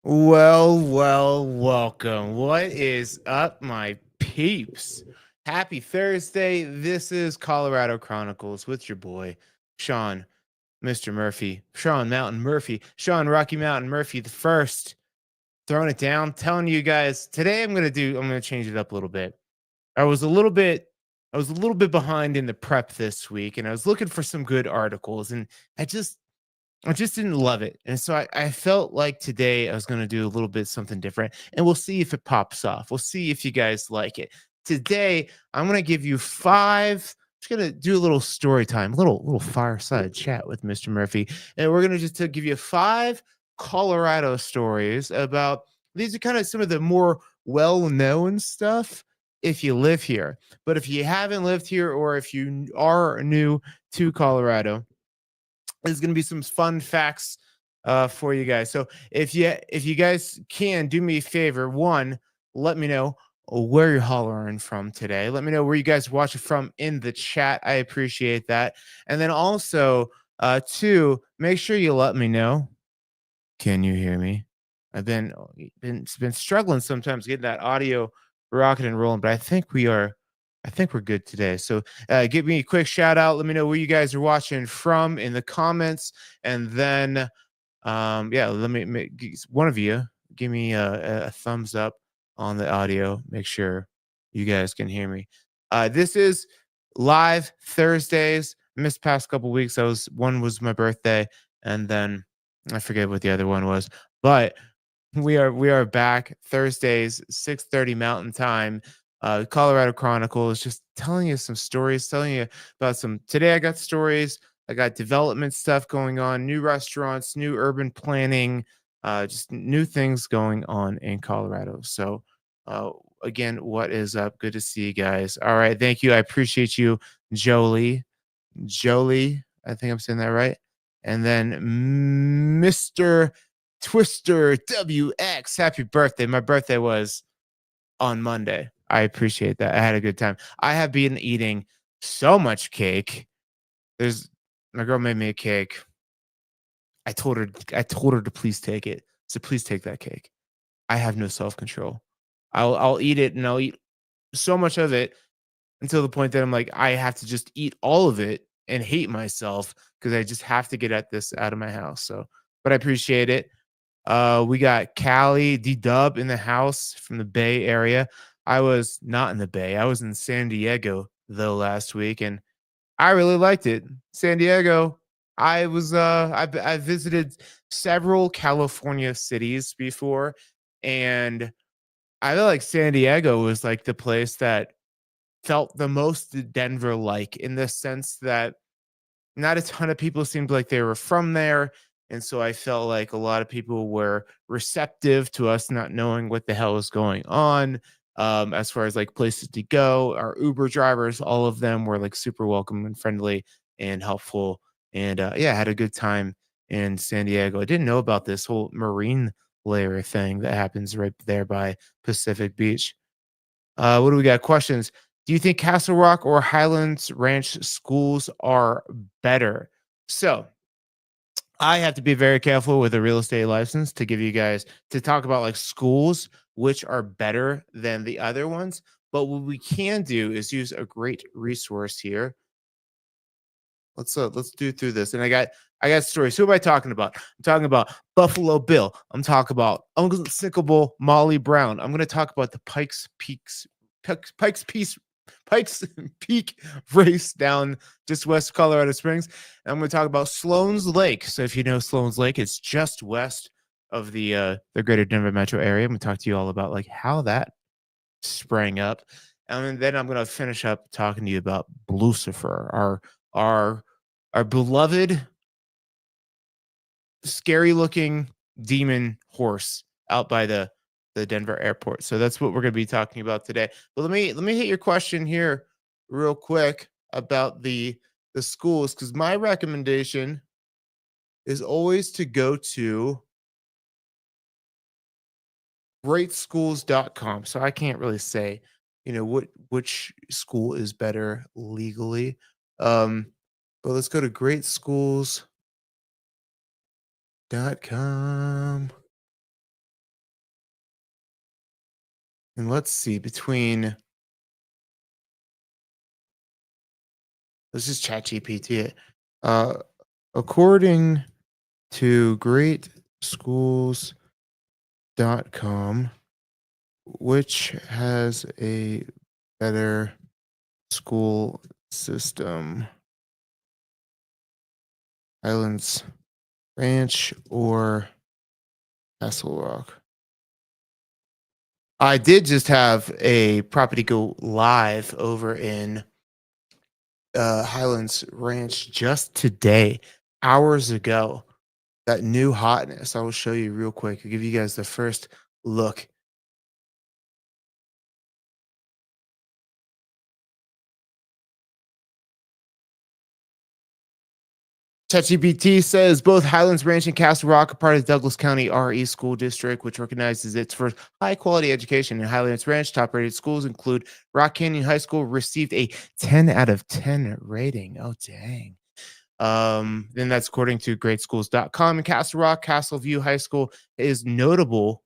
Welcome. What is up, my peeps? Happy Thursday. This is Colorado Chronicles with your boy, Sean, Mr. Murphy, Sean Mountain Murphy, Sean Rocky Mountain Murphy the first. Throwing it down, telling you guys today I'm gonna change it up a little bit. I was a little bit I was a little bit behind in the prep this week, and I was looking for some good articles, and I just didn't love it. And so I felt like today I was going to do a little bit something different, and we'll see if it pops off. We'll see if you guys like it. Today, I'm going to give you just going to do a little story time, little fireside chat with Mr. Murphy. And we're going to just to give you five Colorado stories about these are kind of some of the more well-known stuff if you live here. But if you haven't lived here or if you are new to Colorado, there's going to be some fun facts for you guys. So if you guys can do me a favor, one, let me know where you're hollering from today. Let me know where you guys watch it from in the chat. I appreciate that. And then also, two, make sure you let me know. Can you hear me? I've been struggling sometimes getting that audio rocking and rolling, but I think we're good today. So give me a quick shout out. Let me know where you guys are watching from in the comments, and then yeah, let me one of you give me a thumbs up on the audio. Make sure you guys can hear me. This is live Thursdays. Missed past couple weeks. One was my birthday, and then I forget what the other one was, but we are back Thursdays, 6:30 Mountain Time. Colorado Chronicles, just telling you some stories, telling you about some. Today I got stories. I got development stuff going on, new restaurants, new urban planning, just new things going on in Colorado. So, uh, again, what is up? Good to see you guys. All right, thank you. I appreciate you, Jolie. Jolie, I think I'm saying that right. And then Mr. Twister WX, happy birthday. My birthday was on Monday. I appreciate that. I had a good time. I have been eating so much cake. There's My girl made me a cake. I told her to please take it. So please take that cake. I have no self-control. I'll eat it, and I'll eat so much of it until the point that I'm like, I have to just eat all of it and hate myself because I just have to get at this out of my house. So, but I appreciate it. We got Callie D Dub in the house from the Bay Area. I was not in the Bay. I was in San Diego though last week, and I really liked it. San Diego. I visited several California cities before, and I feel like San Diego was like the place that felt the most Denver like in the sense that not a ton of people seemed like they were from there. And so I felt like a lot of people were receptive to us not knowing what the hell was going on. As far as like places to go, our Uber drivers, all of them were like super welcome and friendly and helpful. And yeah, I had a good time in San Diego. I didn't know about this whole marine layer thing that happens right there by Pacific Beach. What do we got? Questions. Do you think Castle Rock or Highlands Ranch schools are better? So I have to be very careful with a real estate license to give you guys to talk about like schools which are better than the other ones. But what we can do is use a great resource here. Let's do through this. And I got stories. Who am I talking about? I'm talking about Buffalo Bill. I'm talking about unsinkable Molly Brown. I'm going to talk about the Pikes Peak race down just west of Colorado Springs. And I'm going to talk about Sloan's Lake. So if you know Sloan's Lake, it's just west of the greater Denver metro area. I'm going to talk to you all about like how that sprang up. And then I'm going to finish up talking to you about Blucifer, our our beloved scary looking demon horse out by the Denver airport. So that's what we're going to be talking about today. But let me hit your question here real quick about the schools, cuz my recommendation is always to go to greatschools.com. So I can't really say, which school is better legally. Um but let's go to greatschools.com. And let's see, between let's just chat GPT it. Uh, according to greatschools.com, which has a better school system, Highlands Ranch or Castle Rock? I did just have a property go live over in Highlands Ranch just today, hours ago. That new hotness. I will show you real quick. I'll give you guys the first look. ChatGPT says both Highlands Ranch and Castle Rock are part of the Douglas County RE School District, which recognizes its for high quality education. In Highlands Ranch, top rated schools include Rock Canyon High School, received a 10 out of 10 rating. Oh, dang. Then that's according to greatschools.com. In Castle Rock, Castle View High School is a notable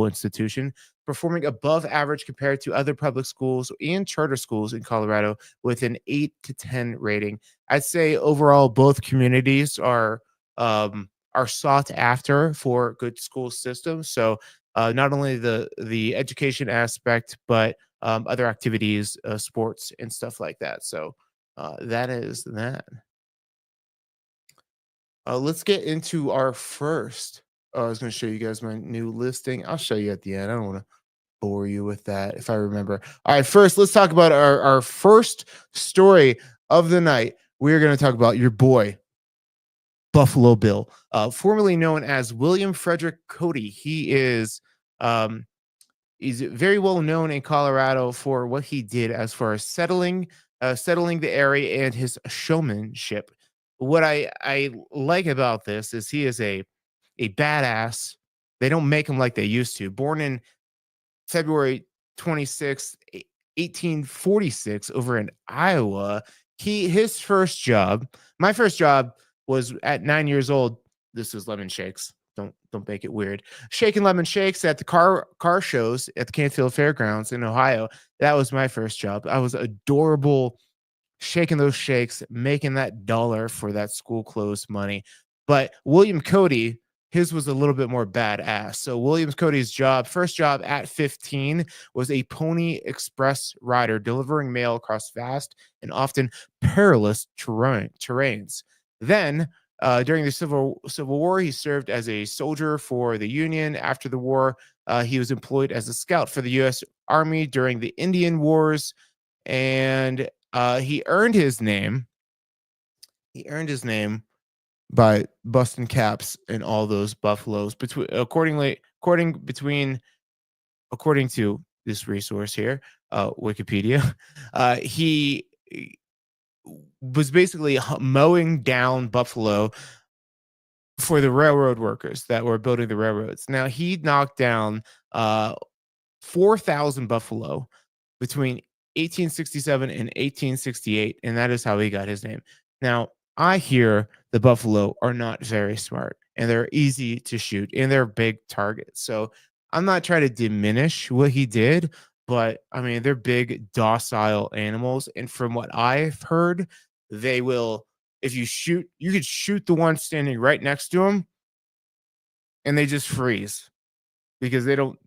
institution, performing above average compared to other public schools and charter schools in Colorado with an 8 to 10 rating. I'd say overall both communities are sought after for good school systems. So not only the education aspect, but other activities, sports, and stuff like that. So that is that. Let's get into our first. I was going to show you guys my new listing. I'll show you at the end. I don't want to bore you with that if I remember. All right, first, let's talk about our first story of the night. We're going to talk about your boy, Buffalo Bill, formerly known as William Frederick Cody. Um, he's very well known in Colorado for what he did as far as settling the area and his showmanship. What I like about this is he is a badass. They don't make him like they used to. Born in February 26th, 1846 over in Iowa. His first job, my first job was at 9 years old. This was lemon shakes. Don't make it weird. Shaking lemon shakes at the car shows at the Canfield Fairgrounds in Ohio. That was my first job. I was adorable shaking those shakes, making that dollar for that school clothes money. But William Cody, his was a little bit more badass. So Williams Cody's first job at 15, was a Pony Express rider delivering mail across vast and often perilous terrains. Then, during the Civil War, he served as a soldier for the Union. After the war, he was employed as a scout for the U.S. Army during the Indian Wars, and he earned his name. He earned his name by busting caps in all those buffaloes. According to this resource here, Wikipedia, he was basically mowing down buffalo for the railroad workers that were building the railroads. Now he knocked down 4,000 buffalo between 1867 and 1868, and that is how he got his name. Now, I hear the buffalo are not very smart, and they're easy to shoot, and they're big targets. So I'm not trying to diminish what he did, but I mean, they're big, docile animals. And from what I've heard, they will, if you shoot, you could shoot the one standing right next to him, and they just freeze because they don't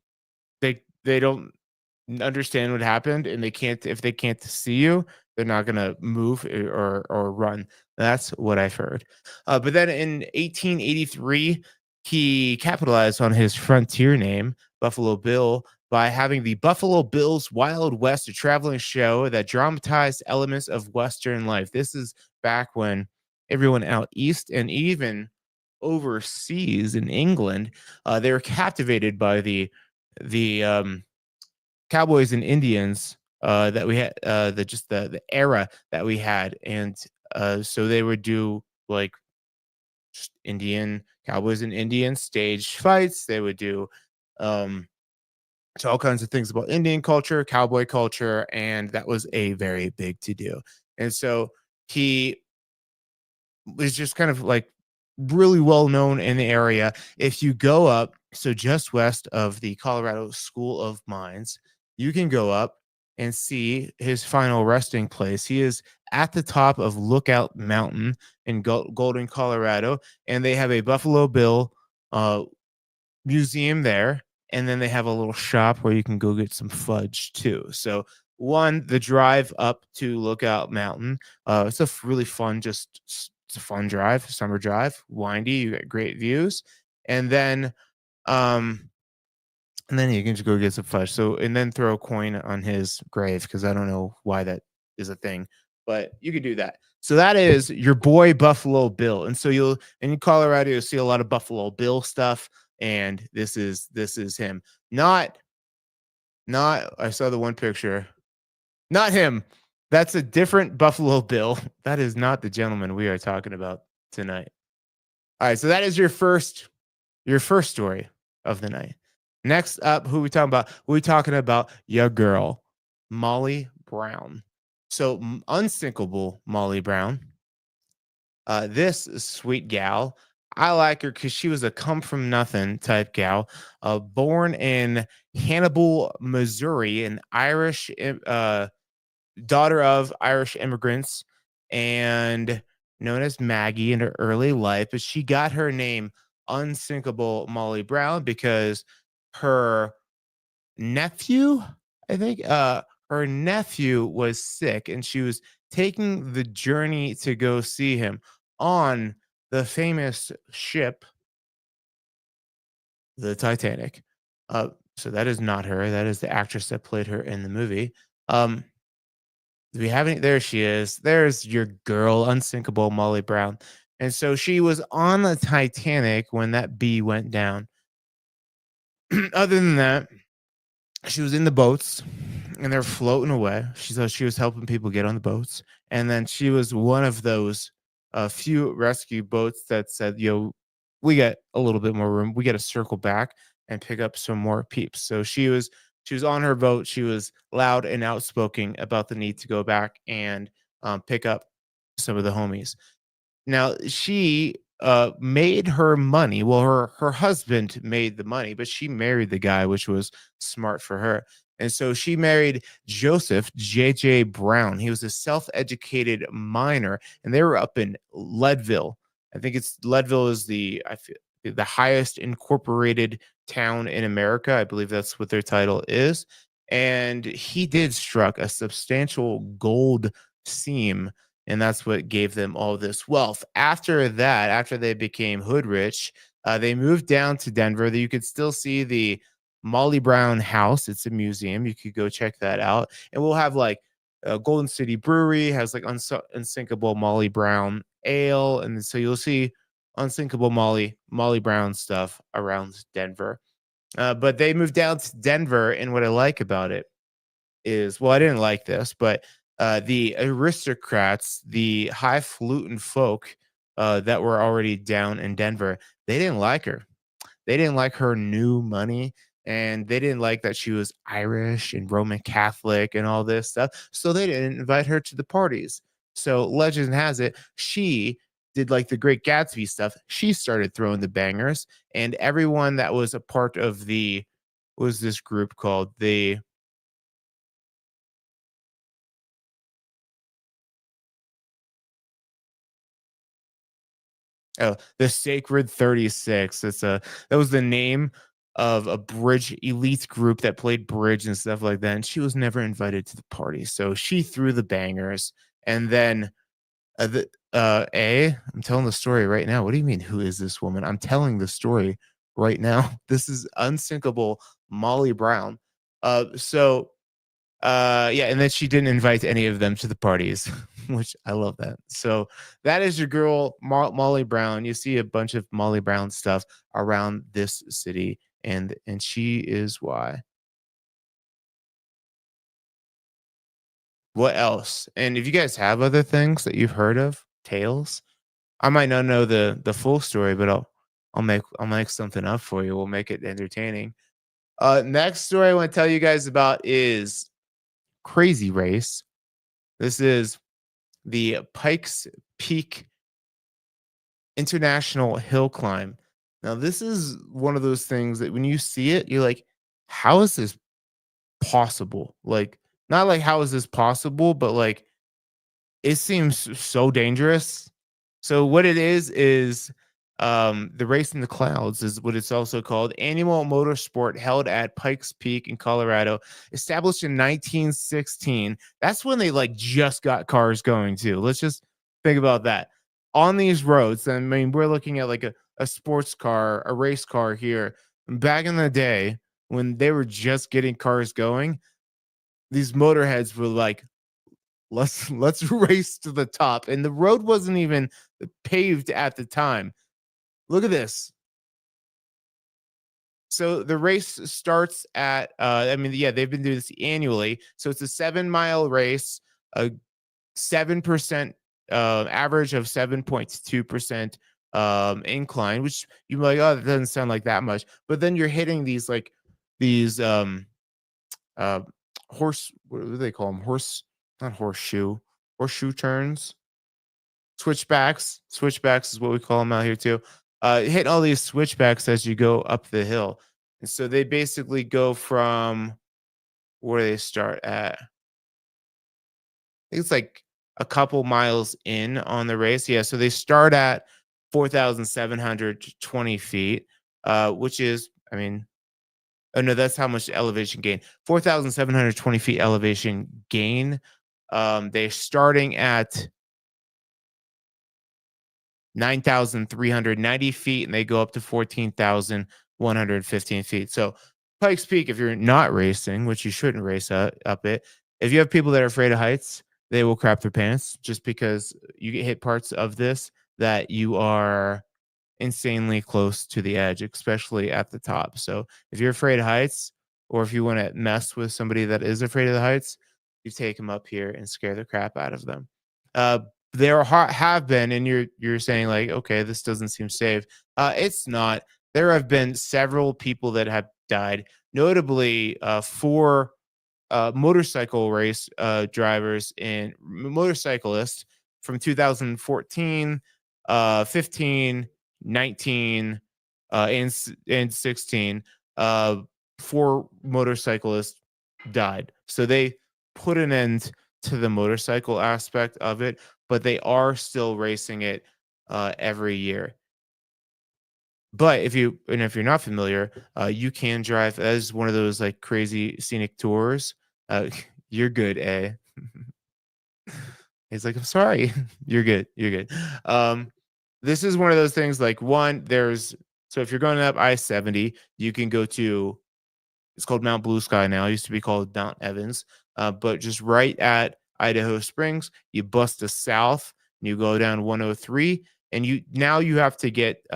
understand what happened, and they can't, if they can't see you, they're not gonna move or run. That's what I've heard. But then in 1883, he capitalized on his frontier name, Buffalo Bill, by having the Buffalo Bills Wild West, a traveling show that dramatized elements of Western life. This is back when everyone out east and even overseas in England, they were captivated by the cowboys and Indians that we had, the era that we had, and so they would do like just Indian cowboys and Indian stage fights. They would do um, so all kinds of things about Indian culture, cowboy culture, and that was a very big to do. And so he was just kind of like really well known in the area. If you go up, so just west of the Colorado School of Mines, you can go up and see his final resting place. He is at the top of Lookout Mountain in Golden, Colorado, and they have a Buffalo Bill uh, museum there, and then they have a little shop where you can go get some fudge too. So one, the drive up to Lookout Mountain, it's a really fun, it's a fun drive, summer drive, windy. You get great views, and then um, and then you can just go get some fudge. So and then throw a coin on his grave because I don't know why that is a thing, but you could do that. So that is your boy Buffalo Bill, and so you'll in Colorado you'll see a lot of Buffalo Bill stuff, and this is him. Not I saw the one picture. Not him. That's a different Buffalo Bill. That is not the gentleman we are talking about tonight. All right, so that is your first story of the night. Next up, who we talking about? We talking about your girl, Molly Brown. So unsinkable Molly Brown. This sweet gal, I like her because she was a come from nothing type gal, born in Hannibal, Missouri, an Irish daughter of Irish immigrants, and known as Maggie in her early life. But she got her name Unsinkable Molly Brown because her nephew, I think, her nephew was sick and she was taking the journey to go see him on the famous ship, the Titanic. So that is not her. That is the actress that played her in the movie. Um, do we have any? There she is. There's your girl, Unsinkable Molly Brown. And so she was on the Titanic when that bee went down. Other than that, she was in the boats and they're floating away. She was helping people get on the boats. And then she was one of those few rescue boats that said, yo, we got a little bit more room. We got to circle back and pick up some more peeps. So she was on her boat. She was loud and outspoken about the need to go back and pick up some of the homies. Now she made her money. Well, her husband made the money, but she married the guy, which was smart for her. And so she married Joseph J.J. Brown. He was a self-educated miner, and they were up in Leadville. I think it's Leadville is I feel the highest incorporated town in America. I believe that's what their title is. And he did struck a substantial gold seam, and that's what gave them all this wealth. After that, after they became hood rich, they moved down to Denver. You could still see the Molly Brown house. It's a museum. You could go check that out. And we'll have like Golden City Brewery has like unsinkable Molly Brown ale, and so you'll see unsinkable Molly Brown stuff around Denver. But they moved down to Denver, and what I like about it is, well, I didn't like this, but the aristocrats, the highfalutin folk that were already down in Denver, they didn't like her. They didn't like her new money, and they didn't like that she was Irish and Roman Catholic and all this stuff. So they didn't invite her to the parties. So legend has it, she did like the Great Gatsby stuff. She started throwing the bangers, and everyone that was a part of the what was this group called? The Sacred 36. That was the name of a bridge elite group that played bridge and stuff like that. And she was never invited to the party. So she threw the bangers. And then I'm telling the story right now. What do you mean? Who is this woman? I'm telling the story right now. This is unsinkable Molly Brown. Yeah, and then she didn't invite any of them to the parties, which I love that. So that is your girl Molly Brown. You see a bunch of Molly Brown stuff around this city, and she is why. What else? And if you guys have other things that you've heard of, tales, I might not know the full story, but I'll make something up for you. We'll make it entertaining. Next story I want to tell you guys about is Crazy Race. This is the Pikes Peak International Hill Climb. Now, this is one of those things that when you see it, you're like, how is this possible? Like, not like how is this possible, but like it seems so dangerous. So what it is the race in the clouds is what it's also called. Annual motorsport held at Pikes Peak in Colorado, established in 1916. That's when they like just got cars going too. Let's just think about that. On these roads, I mean, we're looking at like a sports car, a race car here. Back in the day when they were just getting cars going, these motorheads were like, let's race to the top. And the road wasn't even paved at the time. Look at this. So the race starts at I mean, yeah, they've been doing this annually. So it's a 7 mile race, a 7% average of 7.2% incline, which you're like, oh, that doesn't sound like that much. But then you're hitting these like these uh horse, what do they call them? Not horseshoe turns, switchbacks is what we call them out here too. Hit all these switchbacks as you go up the hill, and so they basically go from where they start at. I think it's like a couple miles in on the race. Yeah, so they start at 4,720 feet, which is, I mean, oh no, that's how much elevation gain. 4,720 feet elevation gain. They're starting at 9,390 feet, and they go up to 14,115 feet. So Pikes Peak, if you're not racing, which you shouldn't race up it, if you have people that are afraid of heights, they will crap their pants just because you get hit parts of this that you are insanely close to the edge, especially at the top. So if you're afraid of heights, or if you want to mess with somebody that is afraid of the heights, you take them up here and scare the crap out of them. Uh, have been, and you're saying like, okay, this doesn't seem safe. It's not. There have been several people that have died, notably four motorcycle race drivers and motorcyclists from 2014, 15, 19, and 16. Uh, Four motorcyclists died. So they put an end to the motorcycle aspect of it, but they are still racing it every year. But if you're not familiar, you can drive as one of those like crazy scenic tours. You're good, eh? He's like, I'm sorry. You're good. You're good. This is one of those things like so if you're going up I-70, you can go to, it's called Mount Blue Sky now. It used to be called Mount Evans. But just right at Idaho Springs, you bust to south and you go down 103, and you have to get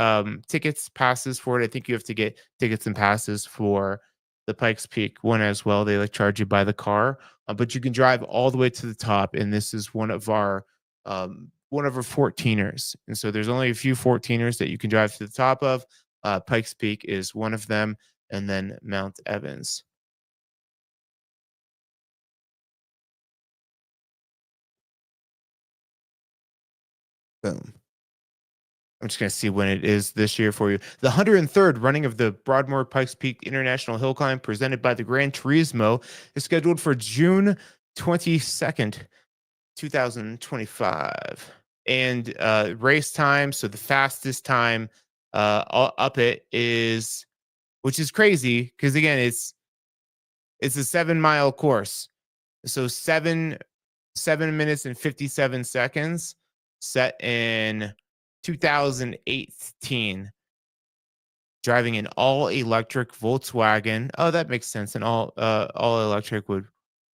tickets, passes for it. I think you have to get tickets and passes for the Pikes Peak one as well. They like charge you by the car, but you can drive all the way to the top. And this is one of our 14ers. And so there's only a few 14ers that you can drive to the top of. Pikes Peak is one of them, and then Mount Evans. Boom. I'm just going to see when it is this year for you. The 103rd running of the Broadmoor Pikes Peak International Hill Climb, presented by the Gran Turismo, is scheduled for June 22nd, 2025. And race time, so the fastest time up it is, which is crazy because again, it's a 7 mile course. So 7 minutes and 57 seconds, set in 2018, driving an all electric Volkswagen. Oh, that makes sense. And all electric would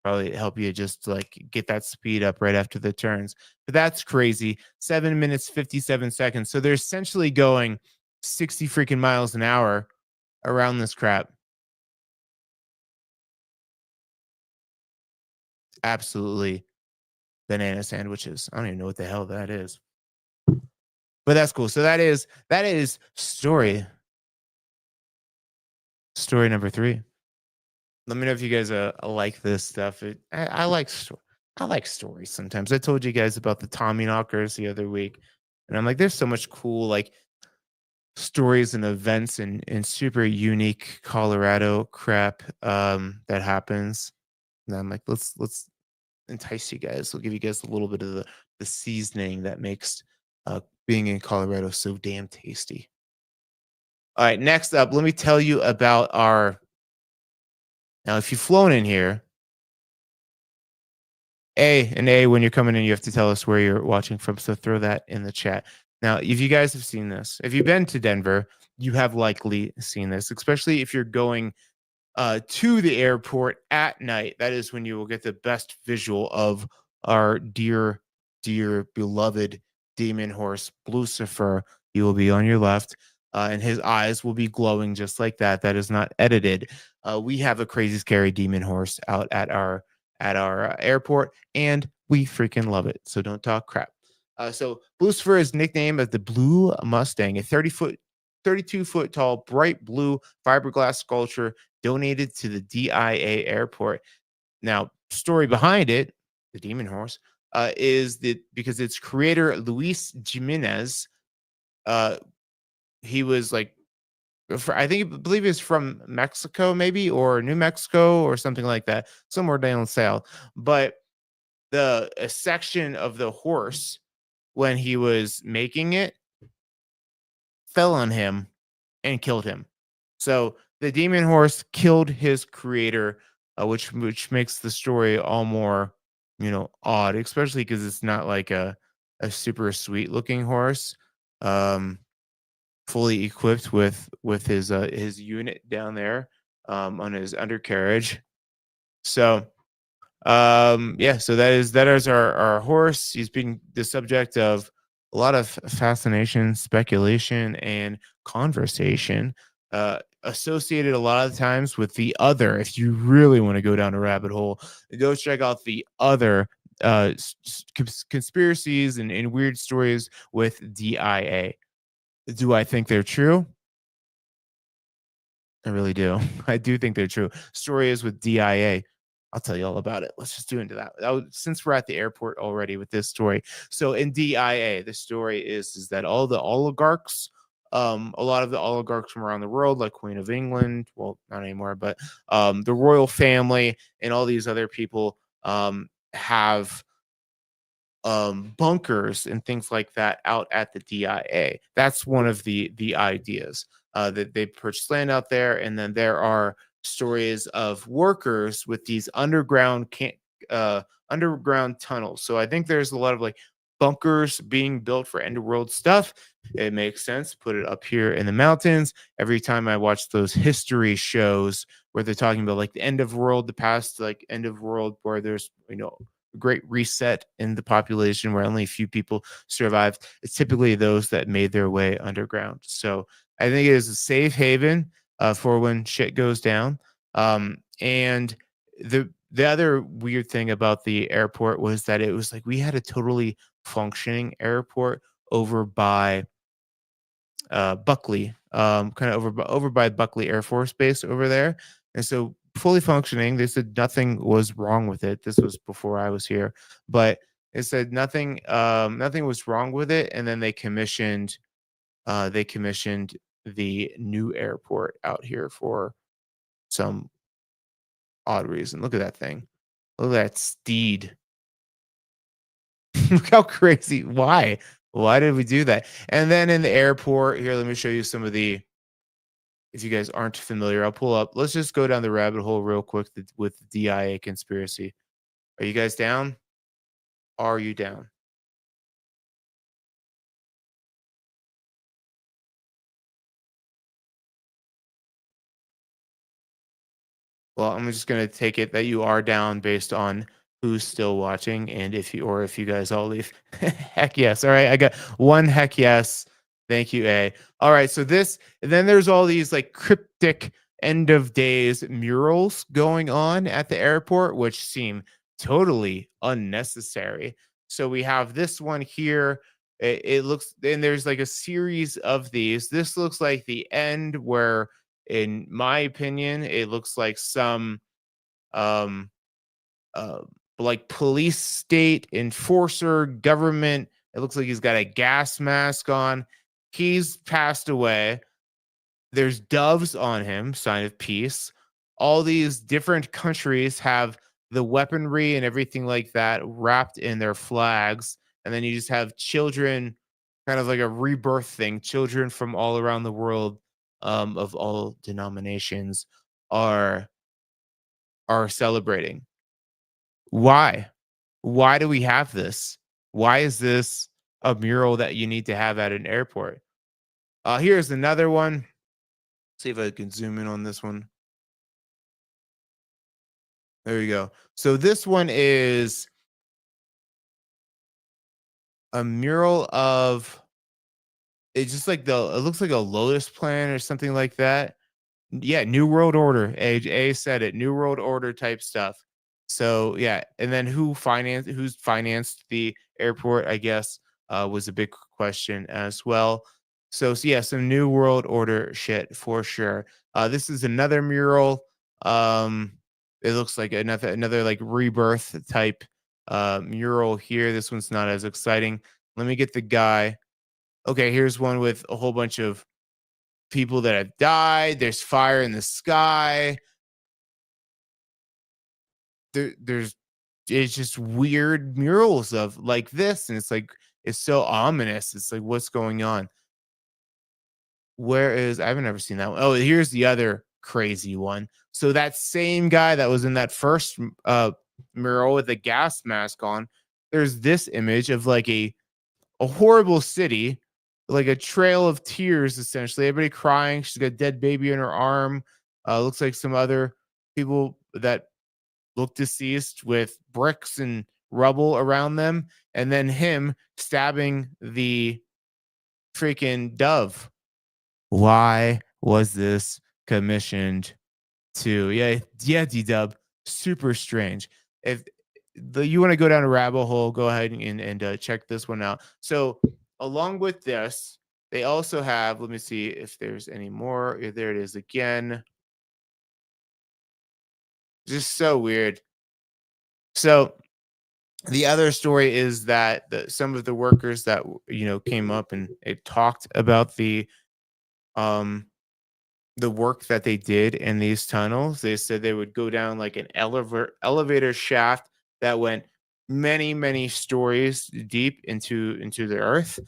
probably help you just like get that speed up right after the turns. But that's crazy. 7 minutes, 57 seconds. So they're essentially going 60 freaking miles an hour around this crap. Absolutely banana sandwiches. I don't even know what the hell that is. But that's cool. So that is story number 3. Let me know if you guys like this stuff. I like stories sometimes. I told you guys about the Tommy knockers the other week, and I'm like, there's so much cool like stories and events and super unique Colorado crap that happens. And I'm like, let's entice you guys. We'll give you guys a little bit of the seasoning that makes being in Colorado so damn tasty. All right, next up, let me tell you about our. Now, if you've flown in here, when you're coming in, you have to tell us where you're watching from. So throw that in the chat. Now, if you guys have seen this, if you've been to Denver, you have likely seen this, especially if you're going to the airport at night. That is when you will get the best visual of our dear beloved demon horse, Blucifer. He will be on your left, and his eyes will be glowing just like that. That is not edited. We have a crazy, scary demon horse out at our airport, and we freaking love it. So don't talk crap. So Blucifer is nicknamed as the Blue Mustang, a 32-foot tall, bright blue fiberglass sculpture donated to the DIA airport. Now, story behind it, the demon horse, is that because its creator Luis Jimenez, uh, he was like, I believe he's from Mexico, maybe, or New Mexico, or something like that, somewhere down south. But the a section of the horse when he was making it fell on him and killed him. So the demon horse killed his creator, which makes the story all more, odd, especially because it's not like a super sweet looking horse, um, fully equipped with his unit down there on his undercarriage. So yeah, so that is our horse. He's been the subject of a lot of fascination, speculation, and conversation, associated a lot of times with the other. If you really want to go down a rabbit hole, go check out the other conspiracies and weird stories with DIA. Do I think they're true? I really do. I do think they're true. Story is with DIA. I'll tell you all about it. Let's just do into that. Since we're at the airport already with this story. So in DIA, the story is that all the oligarchs, a lot of the oligarchs from around the world, like Queen of England, well, not anymore, but the royal family and all these other people have bunkers and things like that out at the DIA. That's one of the ideas, that they purchased land out there, and then there are stories of workers with these underground tunnels. So I think there's a lot of like bunkers being built for end of world stuff. It makes sense. Put it up here in the mountains. Every time I watch those history shows where they're talking about like the end of world, the past like end of world, where there's great reset in the population where only a few people survived. It's typically those that made their way underground. So I think it is a safe haven for when shit goes down. And the other weird thing about the airport was that it was like we had a totally functioning airport over by Buckley, kind of over by Buckley Air Force Base over there, and so fully functioning. They said nothing was wrong with it. This was before I was here, but it said nothing was wrong with it. And then they commissioned the new airport out here for some odd reason. Look at that thing. Look at that steed. Look how crazy. Why? Why did we do that? And then in the airport here, let me show you some of the. If you guys aren't familiar, I'll pull up. Let's just go down the rabbit hole real quick with the DIA conspiracy. Are you guys down? Are you down? Well, I'm just gonna take it that you are down based on who's still watching, and if you guys all leave. Heck yes. All right, I got one heck yes. Thank you, A. All right, so this, and then there's all these like cryptic end of days murals going on at the airport, which seem totally unnecessary. So we have this one here. It looks, and there's like a series of these. This looks like the end where, in my opinion, it looks like some um uh like police state enforcer government. It looks like he's got a gas mask on. He's passed away. There's doves on him, sign of peace. All these different countries have the weaponry and everything like that wrapped in their flags. And then you just have children, kind of like a rebirth thing. Children from all around the world, of all denominations, are are celebrating. Why? Why do we have this? Why is this a mural that you need to have at an airport? Here's another one. See if I can zoom in on this one. There you go. So this one is a mural of, it's just like it looks like a lotus plant or something like that. Yeah, New World Order. A said it. New World Order type stuff. So yeah, and then who's financed the airport, I guess, was a big question as well. So yeah, some New World Order shit for sure. This is another mural. Um, it looks like another like rebirth type mural here. This one's not as exciting. Let me get the guy. Okay, here's one with a whole bunch of people that have died. There's fire in the sky. There's it's just weird murals of like this, and it's like it's so ominous. It's like what's going on? Where is I haven't ever seen that one. Oh, here's the other crazy one. So that same guy that was in that first mural with the gas mask on, there's this image of like a horrible city, like a trail of tears, essentially. Everybody crying. She's got a dead baby in her arm. Looks like some other people that look deceased with bricks and rubble around them. And then him stabbing the freaking dove. Why was this commissioned to? Yeah, D Dub. Super strange. If you want to go down a rabbit hole, go ahead and check this one out. So along with this, they also have. Let me see if there's any more. There it is again. Just so weird. So the other story is that some of the workers that came up and it talked about um the work that they did in these tunnels. They said they would go down like an elevator shaft that went many stories deep into the earth.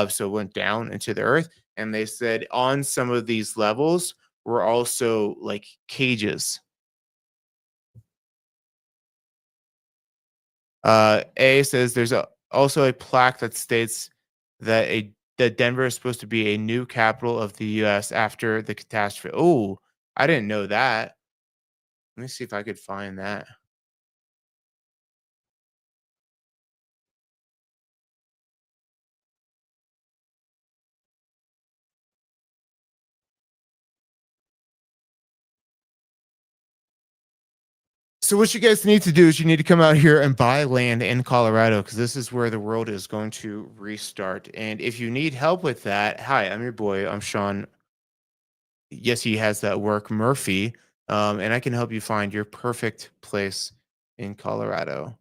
So it went down into the earth, and they said on some of these levels were also like cages. A says there's also a plaque that states that Denver is supposed to be a new capital of the U.S. after the catastrophe. Oh, I didn't know that. Let me see if I could find that. So what you guys need to do is you need to come out here and buy land in Colorado because this is where the world is going to restart. And if you need help with that, hi, I'm your boy. I'm Sean. Yes, he has that work, Murphy, and I can help you find your perfect place in Colorado.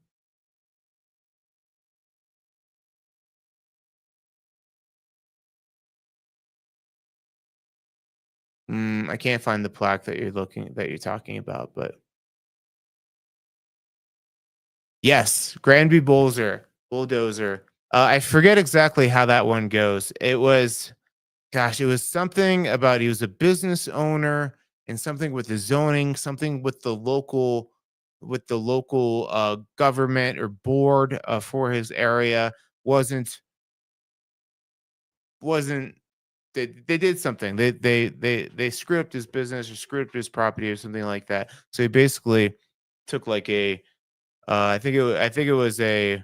I can't find the plaque that you're talking about, but yes, Granby Bulldozer. I forget exactly how that one goes. It was, gosh, it was something about he was a business owner and something with the zoning, something with the local government or board for his area wasn't wasn't they did something. They screwed up his business or screwed up his property or something like that. So he basically took like a I think it was a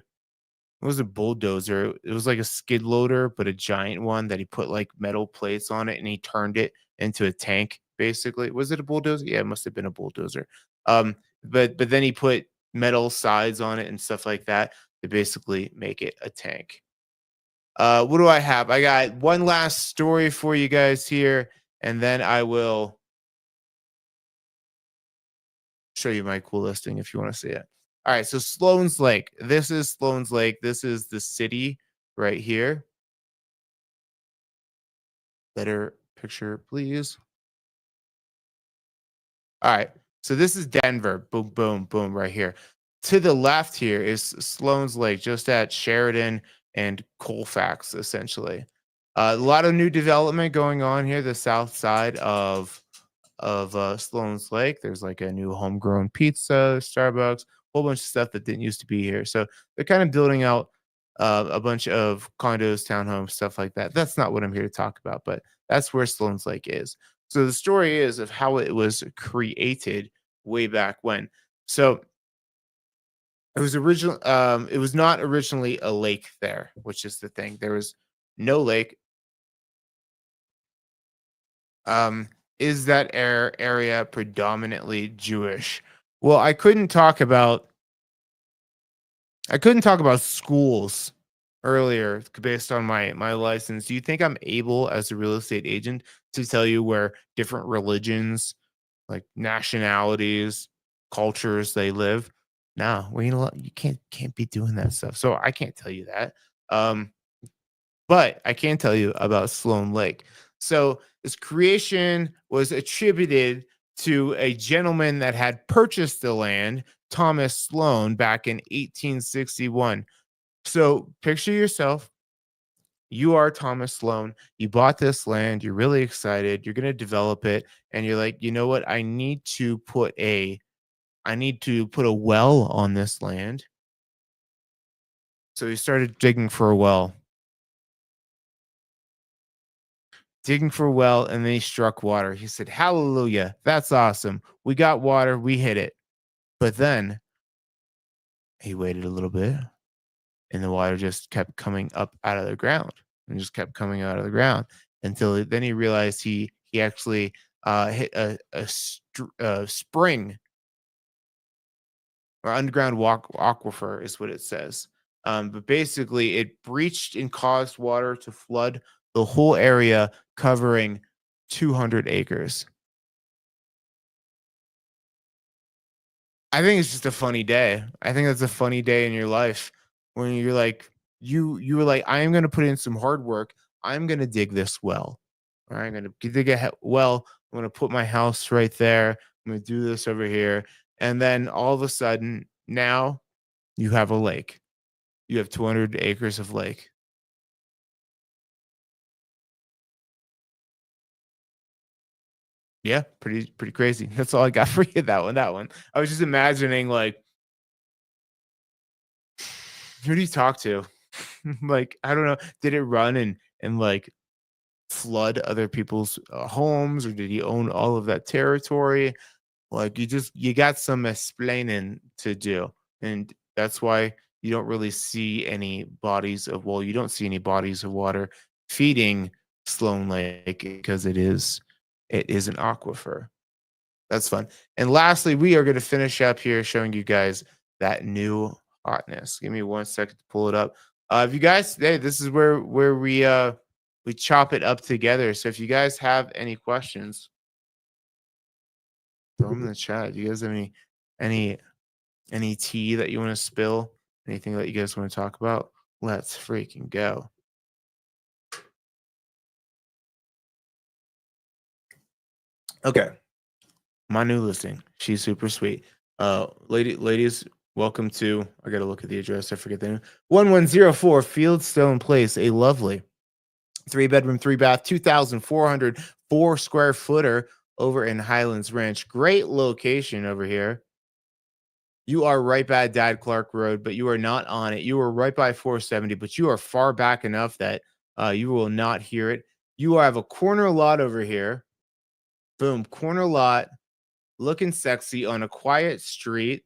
bulldozer. It was like a skid loader, but a giant one that he put like metal plates on it and he turned it into a tank, basically. Was it a bulldozer? Yeah, it must have been a bulldozer. But then he put metal sides on it and stuff like that to basically make it a tank. What do I have? I got one last story for you guys here, and then I will show you my cool listing if you want to see it. All right, so Sloan's Lake. This is Sloan's Lake. This is the city right here. Better picture, please. All right. So this is Denver. Boom, boom, boom, right here. To the left here is Sloan's Lake, just at Sheridan and Colfax, essentially. A lot of new development going on here, the south side of Sloan's Lake. There's like a new homegrown pizza, Starbucks, whole bunch of stuff that didn't used to be here. So they're kind of building out a bunch of condos, townhomes, stuff like that. That's not what I'm here to talk about, but that's where Sloan's Lake is. So the story is of how it was created way back when. So it was not originally a lake there, which is the thing. There was no lake. Um, is that area predominantly Jewish? Well, I couldn't talk about schools earlier based on my license. Do you think I'm able as a real estate agent to tell you where different religions, like nationalities, cultures they live? No, we you can't be doing that stuff. So I can't tell you that. Um, but I can tell you about Sloan Lake. So its creation was attributed to a gentleman that had purchased the land, Thomas Sloan, back in 1861. So picture yourself. You are Thomas Sloan. You bought this land. You're really excited. You're going to develop it. And you're like, you know what? I need to put a well on this land. So he started digging for a well, and then he struck water. He said, hallelujah. That's awesome. We got water. We hit it. But then he waited a little bit, and the water just kept coming up out of the ground and just kept coming out of the ground until then he realized he actually hit a spring or underground aquifer is what it says. But basically, it breached and caused water to flood the whole area, covering 200 acres. I think it's just a funny day. I think that's a funny day in your life when you're like, you were like, I am going to put in some hard work. I'm going to dig this well. Or I'm going to dig a well. I'm going to put my house right there. I'm going to do this over here. And then all of a sudden, now you have a lake. You have 200 acres of lake. Yeah, pretty crazy. That's all I got for you. That one. I was just imagining like, who do you talk to? Like, I don't know. Did it run and like flood other people's homes, or did he own all of that territory? Like, you got some explaining to do, and that's why you don't really see any bodies of you don't see any bodies of water feeding Sloan Lake because it is an aquifer. That's fun. And lastly, we are going to finish up here showing you guys that new hotness. Give me 1 second to pull it up. If you guys, hey, this is where we chop it up together. So if you guys have any questions, throw them in the chat. Do you guys have any any tea that you want to spill? Anything that you guys want to talk about? Let's freaking go. Okay. My new listing. She's super sweet. Ladies, welcome to. I gotta look at the address. I forget the name. 1104 Fieldstone Place. A lovely 3 bedroom, 3 bath, 2,404 square footer over in Highlands Ranch. Great location over here. You are right by Dad Clark Road, but you are not on it. You are right by 470, but you are far back enough that you will not hear it. You have a corner lot over here. Boom, corner lot, looking sexy on a quiet street.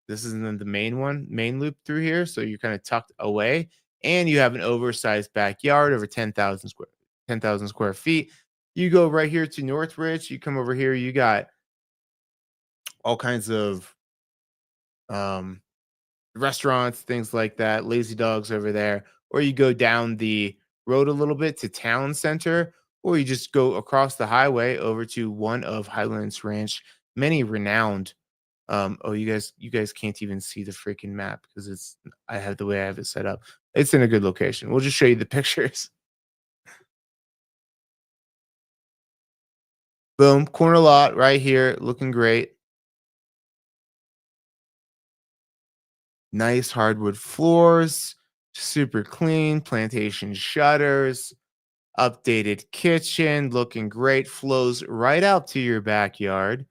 This isn't the main loop through here. So you're kind of tucked away. And you have an oversized backyard over 10,000 square feet. You go right here to Northridge. You come over here, you got all kinds of um restaurants, things like that, lazy dogs over there. Or you go down the road a little bit to town center, or you just go across the highway over to one of Highlands Ranch, many renowned. Oh, you guys can't even see the freaking map because it's I have the way I have it set up. It's in a good location. We'll just show you the pictures. Boom, corner lot right here, looking great. Nice hardwood floors, super clean, plantation shutters, updated kitchen, looking great, flows right out to your backyard.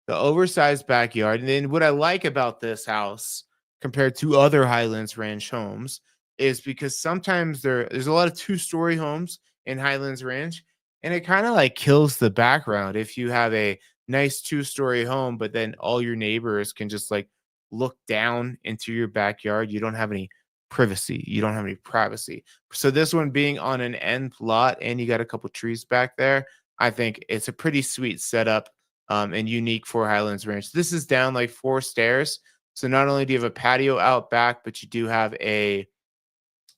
The oversized backyard. And then what I like about this house compared to other Highlands Ranch homes is because sometimes there's a lot of two-story homes in Highlands Ranch, and it kind of like kills the background if you have a nice two-story home, but then all your neighbors can just like look down into your backyard. You don't have any privacy. You don't have any privacy. So this one being on an end lot and you got a couple trees back there, I think it's a pretty sweet setup and unique for Highlands Ranch. This is down like 4 stairs. So not only do you have a patio out back, but you do have a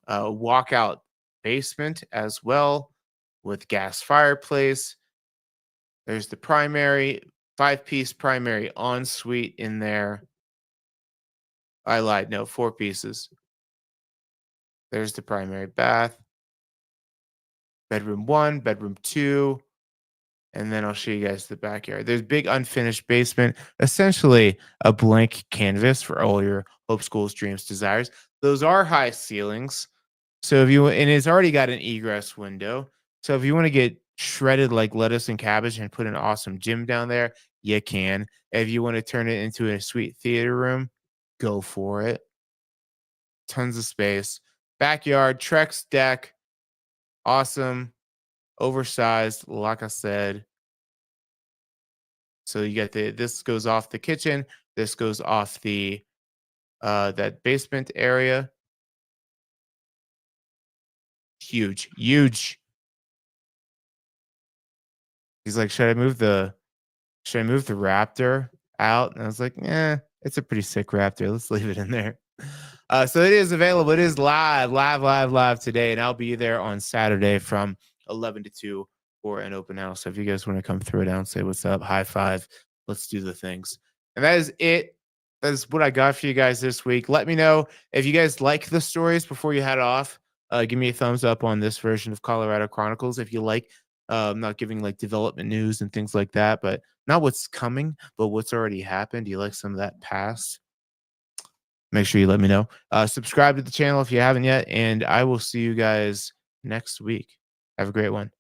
walkout basement as well with gas fireplace. There's the primary, 5-piece primary ensuite in there. I lied. No, 4 pieces. There's the primary bath, bedroom one, bedroom two, and then I'll show you guys the backyard. There's big unfinished basement, essentially a blank canvas for all your hopes, goals, dreams, desires. Those are high ceilings. So if you and it's already got an egress window. So if you want to get shredded like lettuce and cabbage and put an awesome gym down there, you can. If you want to turn it into a sweet theater room, go for it. Tons of space. Backyard, Trex deck, awesome, oversized, like I said. So you get this goes off the kitchen, this goes off the that basement area. Huge, huge. He's like, should I move the Raptor out? And I was like, yeah, it's a pretty sick Raptor. Let's leave it in there. So it is available. It is live today, and I'll be there on Saturday from 11 to 2 for an open house. So if you guys want to come through it out and say what's up, high five, let's do the things. And that is it. That is what I got for you guys this week. Let me know if you guys like the stories before you head off. Give me a thumbs up on this version of Colorado Chronicles if you like. Not giving like development news and things like that, but not what's coming, but what's already happened. Do you like some of that past? Make sure you let me know. Subscribe to the channel if you haven't yet, and I will see you guys next week. Have a great one.